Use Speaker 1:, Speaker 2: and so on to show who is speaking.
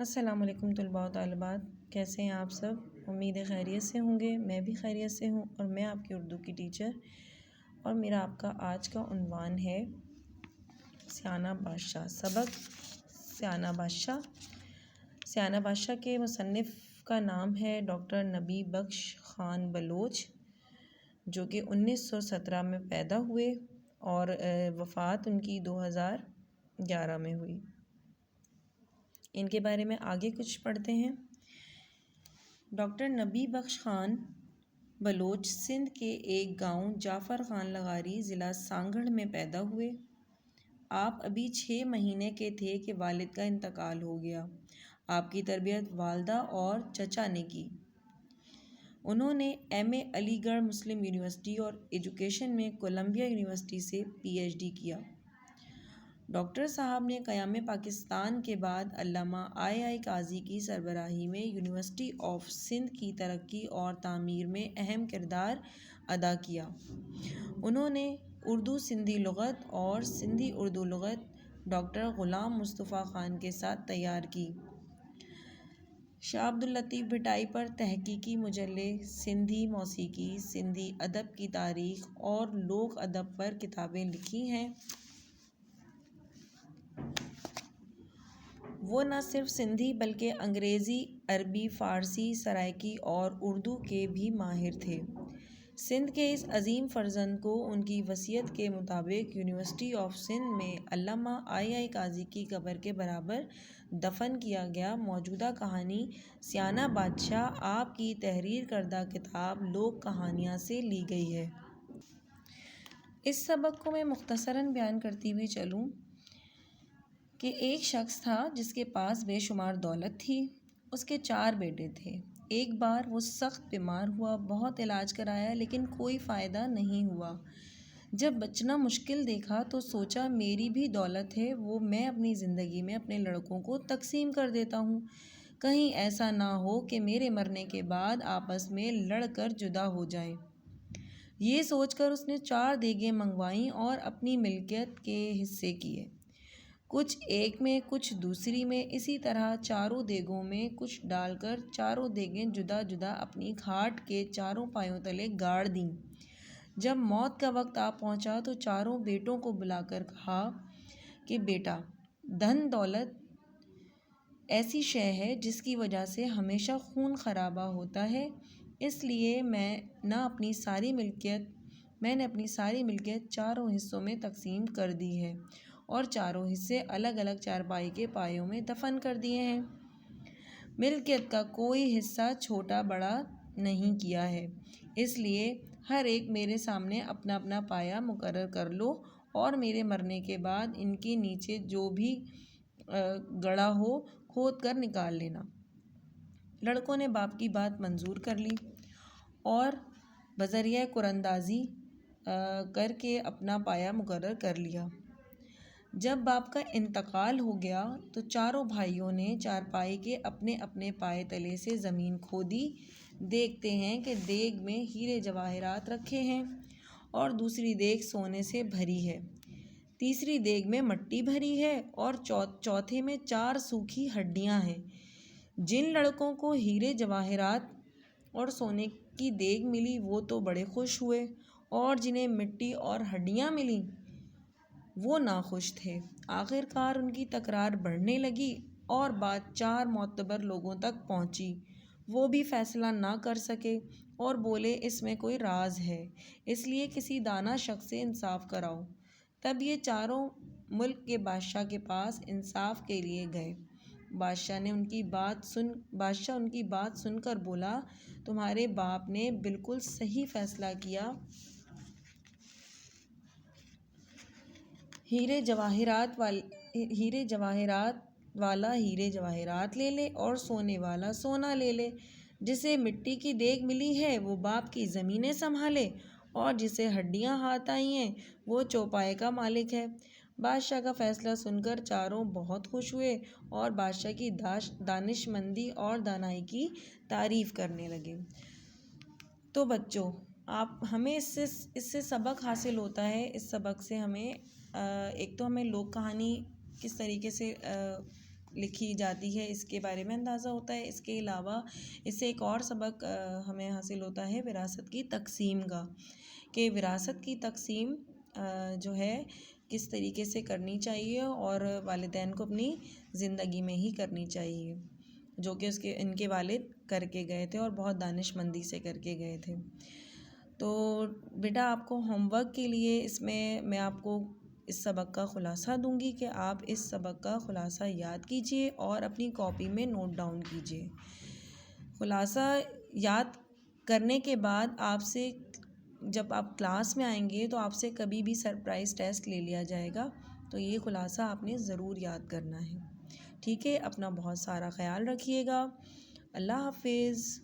Speaker 1: السلام علیکم طلباء و طالبات، کیسے ہیں آپ سب؟ امید ہے خیریت سے ہوں گے۔ میں بھی خیریت سے ہوں اور میں آپ کی اردو کی ٹیچر، اور میرا آپ کا آج کا عنوان ہے سیانہ بادشاہ۔ سبق سیانہ بادشاہ۔ سیانہ بادشاہ کے مصنف کا نام ہے ڈاکٹر نبی بخش خان بلوچ، جو کہ 1917 میں پیدا ہوئے اور وفات ان کی 2011 میں ہوئی۔ ان کے بارے میں آگے کچھ پڑھتے ہیں۔ ڈاکٹر نبی بخش خان بلوچ سندھ کے ایک گاؤں جعفر خان لغاری ضلع سانگھڑ میں پیدا ہوئے۔ آپ ابھی 6 مہینے کے تھے کہ والد کا انتقال ہو گیا۔ آپ کی تربیت والدہ اور چچا نے کی۔ انہوں نے ایم اے علی گڑھ مسلم یونیورسٹی اور ایجوکیشن میں کولمبیا یونیورسٹی سے پی ایچ ڈی کیا۔ ڈاکٹر صاحب نے قیام پاکستان کے بعد علامہ آئی قاضی کی سربراہی میں یونیورسٹی آف سندھ کی ترقی اور تعمیر میں اہم کردار ادا کیا۔ انہوں نے اردو سندھی لغت اور سندھی اردو لغت ڈاکٹر غلام مصطفیٰ خان کے ساتھ تیار کی۔ شاہ عبداللطیف بھٹائی پر تحقیقی مجلے، سندھی موسیقی، سندھی ادب کی تاریخ اور لوک ادب پر کتابیں لکھی ہیں۔ وہ نہ صرف سندھی بلکہ انگریزی، عربی، فارسی، سرائیکی اور اردو کے بھی ماہر تھے۔ سندھ کے اس عظیم فرزند کو ان کی وصیت کے مطابق یونیورسٹی آف سندھ میں علامہ آئی قاضی کی قبر کے برابر دفن کیا گیا۔ موجودہ کہانی سیانہ بادشاہ آپ کی تحریر کردہ کتاب لوک کہانیاں سے لی گئی ہے۔ اس سبق کو میں مختصراً بیان کرتی ہوئی چلوں کہ ایک شخص تھا جس کے پاس بے شمار دولت تھی۔ اس کے 4 بیٹے تھے۔ ایک بار وہ سخت بیمار ہوا، بہت علاج کرایا لیکن کوئی فائدہ نہیں ہوا۔ جب بچنا مشکل دیکھا تو سوچا میری بھی دولت ہے، وہ میں اپنی زندگی میں اپنے لڑکوں کو تقسیم کر دیتا ہوں، کہیں ایسا نہ ہو کہ میرے مرنے کے بعد آپس میں لڑ کر جدا ہو جائیں۔ یہ سوچ کر اس نے 4 دیگیں منگوائیں اور اپنی ملکیت کے حصے کیے، کچھ ایک میں کچھ دوسری میں، اسی طرح 4 دیگوں میں کچھ ڈال کر 4 دیگیں جدا جدا اپنی کھاٹ کے 4 پایوں تلے گاڑ دیں۔ جب موت کا وقت آ پہنچا تو 4 بیٹوں کو بلا کر کہا کہ بیٹا، دھن دولت ایسی شے ہے جس کی وجہ سے ہمیشہ خون خرابہ ہوتا ہے، اس لیے میں نے اپنی ساری ملکیت 4 حصوں میں تقسیم کر دی ہے اور 4 حصے الگ الگ چارپائی کے پایوں میں دفن کر دیے ہیں۔ ملکیت کا کوئی حصہ چھوٹا بڑا نہیں کیا ہے، اس لیے ہر ایک میرے سامنے اپنا اپنا پایا مقرر کر لو اور میرے مرنے کے بعد ان کے نیچے جو بھی گڑھا ہو کھود کر نکال لینا۔ لڑکوں نے باپ کی بات منظور کر لی اور بذریعہ قراندازی کر کے اپنا پایا مقرر کر لیا۔ جب باپ کا انتقال ہو گیا تو 4 بھائیوں نے چارپائی کے اپنے اپنے پائے تلے سے زمین کھودی۔ دیکھتے ہیں کہ دیگ میں ہیرے جواہرات رکھے ہیں اور دوسری دیگ سونے سے بھری ہے، تیسری دیگ میں مٹی بھری ہے اور چوتھے میں 4 سوکھی ہڈیاں ہیں۔ جن لڑکوں کو ہیرے جواہرات اور سونے کی دیگ ملی وہ تو بڑے خوش ہوئے، اور جنہیں مٹی اور ہڈیاں ملیں وہ ناخوش تھے۔ آخرکار ان کی تکرار بڑھنے لگی اور بات 4 معتبر لوگوں تک پہنچی۔ وہ بھی فیصلہ نہ کر سکے اور بولے اس میں کوئی راز ہے، اس لیے کسی دانا شخص سے انصاف کراؤ۔ تب یہ 4 ملک کے بادشاہ کے پاس انصاف کے لیے گئے۔ بادشاہ ان کی بات سن کر بولا، تمہارے باپ نے بالکل صحیح فیصلہ کیا۔ ہیرے جواہرات والا ہیرے جواہرات لے لے اور سونے والا سونا لے لے۔ جسے مٹی کی دیگ ملی ہے وہ باپ کی زمینیں سنبھالے اور جسے ہڈیاں ہاتھ آئی ہیں وہ چوپائے کا مالک ہے۔ بادشاہ کا فیصلہ سن کر 4 بہت خوش ہوئے اور بادشاہ کی دانشمندی اور دانائی کی تعریف کرنے لگے۔ تو بچوں، ہمیں اس سے سبق حاصل ہوتا ہے۔ اس سبق سے ہمیں ایک تو ہمیں لوک کہانی کس طریقے سے لکھی جاتی ہے اس کے بارے میں اندازہ ہوتا ہے۔ اس کے علاوہ اس سے ایک اور سبق ہمیں حاصل ہوتا ہے وراثت کی تقسیم کا، کہ وراثت کی تقسیم جو ہے کس طریقے سے کرنی چاہیے اور والدین کو اپنی زندگی میں ہی کرنی چاہیے، جو کہ ان کے والد کر کے گئے تھے اور بہت دانش مندی سے کر کے گئے تھے۔ تو بیٹا آپ کو ہوم ورک کے لیے اس میں آپ کو اس سبق کا خلاصہ دوں گی کہ آپ اس سبق کا خلاصہ یاد کیجئے اور اپنی کاپی میں نوٹ ڈاؤن کیجئے۔ خلاصہ یاد کرنے کے بعد آپ سے جب آپ کلاس میں آئیں گے تو آپ سے کبھی بھی سرپرائز ٹیسٹ لے لیا جائے گا، تو یہ خلاصہ آپ نے ضرور یاد کرنا ہے۔ ٹھیک ہے، اپنا بہت سارا خیال رکھیے گا۔ اللہ حافظ۔